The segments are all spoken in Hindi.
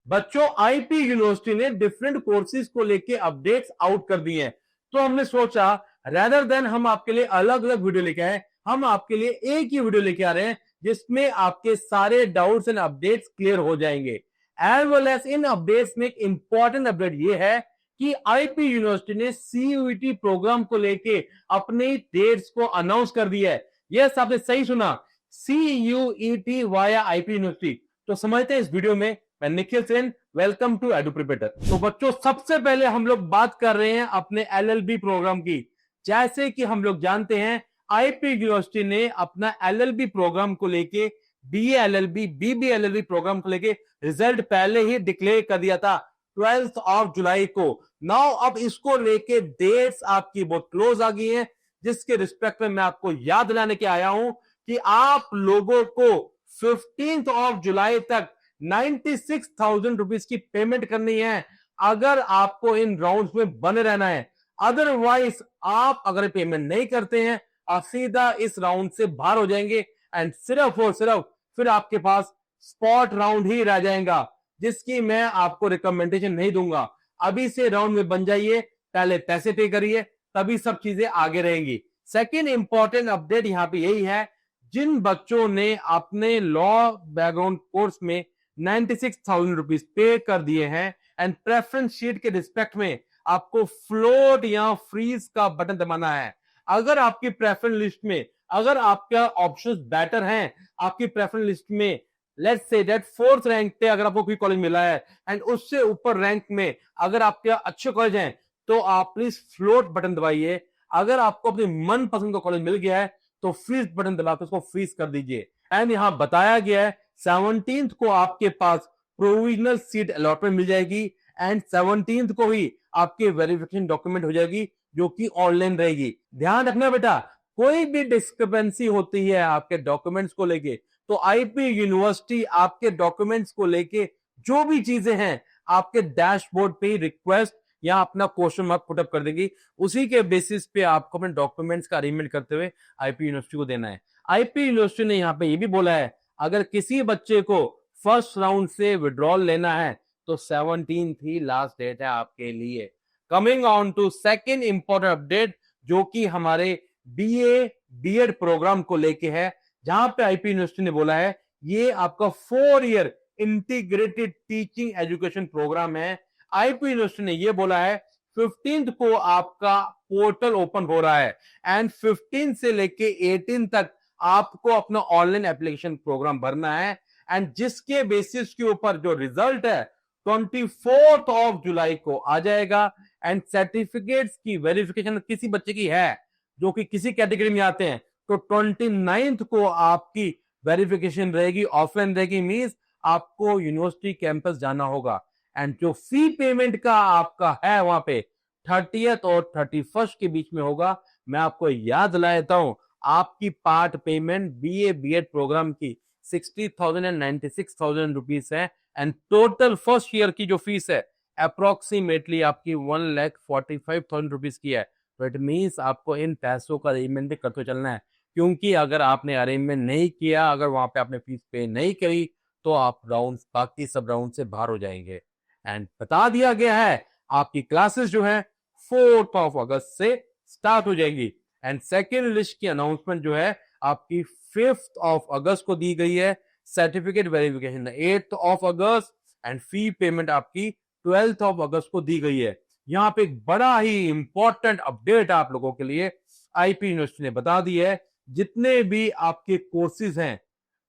बच्चों आईपी यूनिवर्सिटी ने डिफरेंट कोर्सेज को लेके अपडेट्स आउट कर दिए हैं, तो हमने सोचा रेदर देन हम आपके लिए अलग अलग वीडियो लेके आए, हम आपके लिए एक ही वीडियो लेके आ रहे हैं जिसमें आपके सारे डाउट्स एंड अपडेट्स क्लियर हो जाएंगे। एज वेल एज इन अपडेट्स में एक इंपॉर्टेंट अपडेट ये है कि आईपी यूनिवर्सिटी ने सीयूईटी प्रोग्राम को लेके अपने डेट्स को अनाउंस कर दिया है। यस, आपने सही सुना, सीयूईटी वाया आईपी यूनिवर्सिटी। तो समझते हैं इस वीडियो में। मैं निखिल सेन, वेलकम टू एडुप्रिपेटर। तो बच्चों सबसे पहले हम लोग बात कर रहे हैं अपने एलएलबी प्रोग्राम की। जैसे कि हम लोग जानते हैं आईपी यूनिवर्सिटी ने अपना एलएलबी प्रोग्राम को लेके बीए एलएलबी बीबी एलएलबी प्रोग्राम को लेके रिजल्ट पहले ही डिक्लेयर कर दिया था 12 ऑफ जुलाई को। नाउ अब इसको लेके डेट्स आपकी बहुत क्लोज आ गई है, जिसके रिस्पेक्ट में मैं आपको याद दिलाने के आया हूं कि आप लोगों को 15 ऑफ जुलाई तक 96,000 रुपीज की पेमेंट करनी है अगर आपको इन राउंड्स में बने रहना है। अदरवाइज आप अगर पेमेंट नहीं करते हैं आप सीधा इस राउंड से बाहर हो जाएंगे एंड सिर्फ और सिर्फ फिर आपके पास स्पॉट राउंड ही रह जाएगा, जिसकी मैं आपको रिकमेंडेशन नहीं दूंगा। अभी से राउंड में बन जाइए, पहले पैसे पे करिए, तभी सब चीजें आगे रहेंगी। सेकेंड इंपॉर्टेंट अपडेट यहां पे यही है, जिन बच्चों ने अपने लॉ बैकग्राउंड कोर्स में 96,000 रुपीज पे कर दिए हैं एंड प्रेफरेंस शीट के रिस्पेक्ट में आपको फ्लोट या फ्रीज का बटन दबाना है। अगर आपकी प्रेफरेंस लिस्ट में अगर आपका ऑप्शंस बेटर हैं, आपकी प्रेफरेंस लिस्ट में let's say that 4th rank पे अगर आपको कोई कॉलेज मिला है एंड उससे ऊपर रैंक में अगर आपके अच्छे कॉलेज हैं तो आप प्लीज फ्लोट बटन दबाइए। अगर आपको अपने मनपसंद का कॉलेज मिल गया है तो फ्रीज बटन दबा के उसको फ्रीज कर दीजिए। एंड यहां बताया गया है 17th को आपके पास प्रोविजनल सीट अलॉटमेंट मिल जाएगी एंड 17th को ही आपके वेरिफिकेशन डॉक्यूमेंट हो जाएगी जो कि ऑनलाइन रहेगी। ध्यान रखना बेटा, कोई भी डिस्क्रिपेंसी होती है आपके डॉक्यूमेंट्स को लेके तो आईपी यूनिवर्सिटी आपके डॉक्यूमेंट्स को लेके जो भी चीजें हैं आपके डैशबोर्ड पे ही रिक्वेस्ट या अपना क्वेश्चन मार्क पुटअप कर देगी। उसी के बेसिस पे आपको अपने डॉक्यूमेंट्स का अरेंजमेंट करते हुए आईपी यूनिवर्सिटी को देना है। आईपी यूनिवर्सिटी ने यहाँ पे ये भी बोला है अगर किसी बच्चे को फर्स्ट राउंड से विड्रॉल लेना है तो 17th ही लास्ट डेट है आपके लिए। Coming on to second important update जो कि हमारे बीए बीएड प्रोग्राम को लेके है, जहां पे आईपी यूनिवर्सिटी ने बोला है ये आपका 4 year integrated teaching education programme है। आईपी यूनिवर्सिटी ने ये बोला है 15th को आपका पोर्टल ओपन हो रहा है एंड 15 से लेके 18 तक आपको अपना ऑनलाइन एप्लीकेशन प्रोग्राम भरना है एंड जिसके बेसिस के ऊपर जो रिजल्ट है 24th ऑफ जुलाई को आ जाएगा एंड सर्टिफिकेट्स की वेरिफिकेशन किसी बच्चे की है जो कि किसी कैटेगरी में आते हैं तो 29th को आपकी वेरिफिकेशन रहेगी, ऑफलाइन रहेगी, मींस आपको यूनिवर्सिटी कैंपस जाना होगा एंड जो फी पेमेंट का आपका है वहां पे 30th और 31st के बीच में होगा। मैं आपको याद दिला देता हूं आपकी part payment BA BEd programme की 60,000 एंड 96,000 रुपीज है एंड टोटल फर्स्ट ईयर की जो फीस है अप्रोक्सीमेटली आपकी 1,45,000 रुपीज की है। तो इट मीन्स आपको इन पैसों का अरेंजमेंट भी करते चलना है, क्योंकि अगर आपने अरेंजमेंट नहीं किया, अगर वहां पे आपने फीस पे नहीं करी तो आप राउंड बाकी सब राउंड से बाहर हो जाएंगे। एंड बता दिया गया है आपकी क्लासेस जो है 4th ऑफ अगस्त से स्टार्ट हो जाएगी एंड सेकेंड लिस्ट की अनाउंसमेंट जो है आपकी 5th ऑफ अगस्त को दी गई है। Certificate verification 8th of August and fee payment आपकी 12th ऑफ अगस्त को दी गई है। यहां पे एक बड़ा ही इंपॉर्टेंट अपडेट आप लोगों के लिए आईपी यूनिवर्सिटी ने बता दी है, जितने भी आपके कोर्सेज हैं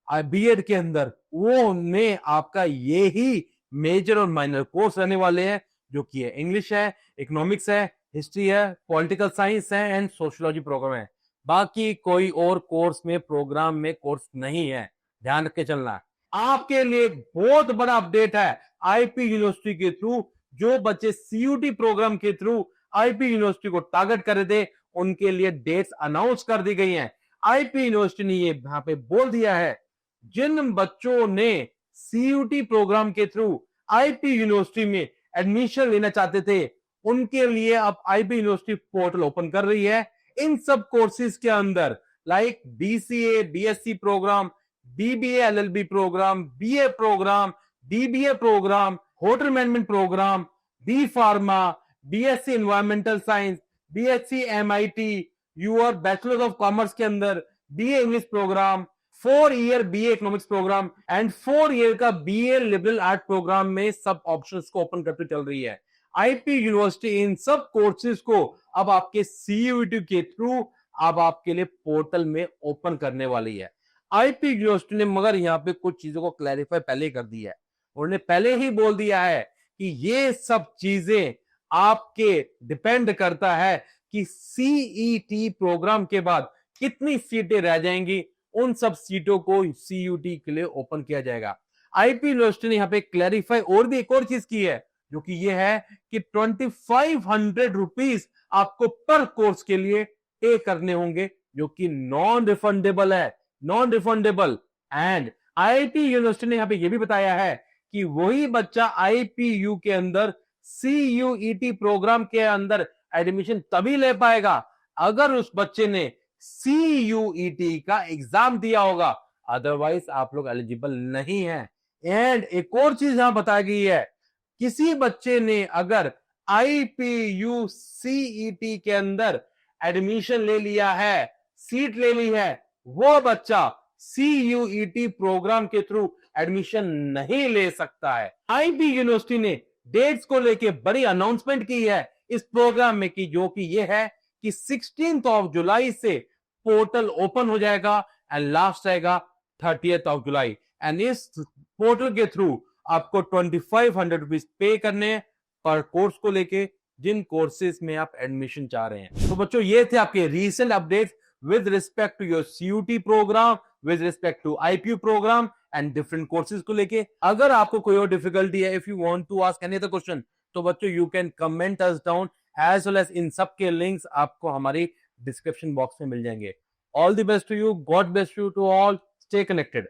बीएड के अंदर वो में आपका ये ही मेजर और माइनर कोर्स रहने वाले हैं, जो कि है इंग्लिश है, इकोनॉमिक्स है, हिस्ट्री है, पॉलिटिकल साइंस है एंड सोशियोलॉजी प्रोग्राम है। बाकी कोई और कोर्स में प्रोग्राम में कोर्स नहीं है, ध्यान रख के चलना है। आपके लिए बहुत बड़ा अपडेट है आईपी यूनिवर्सिटी के थ्रू, जो बच्चे सीयूटी प्रोग्राम के थ्रू आईपी यूनिवर्सिटी को टारगेट कर रहे थे उनके लिए डेट्स अनाउंस कर दी गई हैं। आईपी यूनिवर्सिटी ने ये यहां पे बोल दिया है जिन बच्चों ने सीयूटी प्रोग्राम के थ्रू आईपी यूनिवर्सिटी में एडमिशन लेना चाहते थे उनके लिए अब आईपी यूनिवर्सिटी पोर्टल ओपन कर रही है। इन सब कोर्सेज के अंदर like BCA BSc programme, BBA LLB programme, BA programme, BBA programme hotel management programme, B pharma, BSc environmental science, BSc MIT, your bachelor of commerce के अंदर BA English programme, 4 year BA economics programme and 4 year का बीए लिबरल आर्ट प्रोग्राम में सब ऑप्शंस को ओपन करते चल रही है। आईपी यूनिवर्सिटी इन सब कोर्सेज को अब आपके सीयूईटी के थ्रू अब आपके लिए पोर्टल में ओपन करने वाली है। आईपी यूनिवर्सिटी ने मगर यहाँ पे कुछ चीजों को क्लैरिफाई पहले ही कर दिया है। उन्होंने पहले ही बोल दिया है कि ये सब चीजें आपके डिपेंड करता है कि सीईटी प्रोग्राम के बाद कितनी सीटें रह जाएंगी, उन सब सीटों को सीयूटी के लिए ओपन किया जाएगा। आईपी यूनिवर्सिटी ने यहाँ पे क्लैरिफाई और भी एक और चीज की है, जो कि ये है कि 2500 रुपीज आपको पर कोर्स के लिए पे करने होंगे, जो कि नॉन रिफंडेबल है, non refundable. And IIT university ने यहां पे ये भी बताया है कि वही बच्चा आईपीयू के अंदर सीयूईटी प्रोग्राम के अंदर एडमिशन तभी ले पाएगा अगर उस बच्चे ने सीयूईटी का एग्जाम दिया होगा, अदरवाइज आप लोग एलिजिबल नहीं है। एंड एक और चीज यहां बताई गई है, किसी बच्चे ने अगर आईपीयू सीईटी के अंदर एडमिशन ले लिया है, सीट ले ली है, वो बच्चा सीयूईटी प्रोग्राम के थ्रू एडमिशन नहीं ले सकता है। आईपी यूनिवर्सिटी ने डेट्स को लेके बड़ी अनाउंसमेंट की है इस प्रोग्राम में की, जो कि ये है कि 16 जुलाई से पोर्टल ओपन हो जाएगा एंड लास्ट रहेगा 30 जुलाई। एंड इस पोर्टल के थ्रू आपको 2500 रुपीज पे करने पर कोर्स को लेके, जिन कोर्सेज में आप एडमिशन चाह रहे हैं। तो बच्चों ये थे आपके recent updates with respect to your CUET programme, with respect to IPU programme and different courses को लेके। अगर आपको कोई और डिफिकल्टी है, if you want to ask any other question, तो बच्चों you can comment us down, as well as इन सब के लिंक्स आपको हमारी डिस्क्रिप्शन बॉक्स में मिल जाएंगे। All the best to you, God bless you to all, stay connected.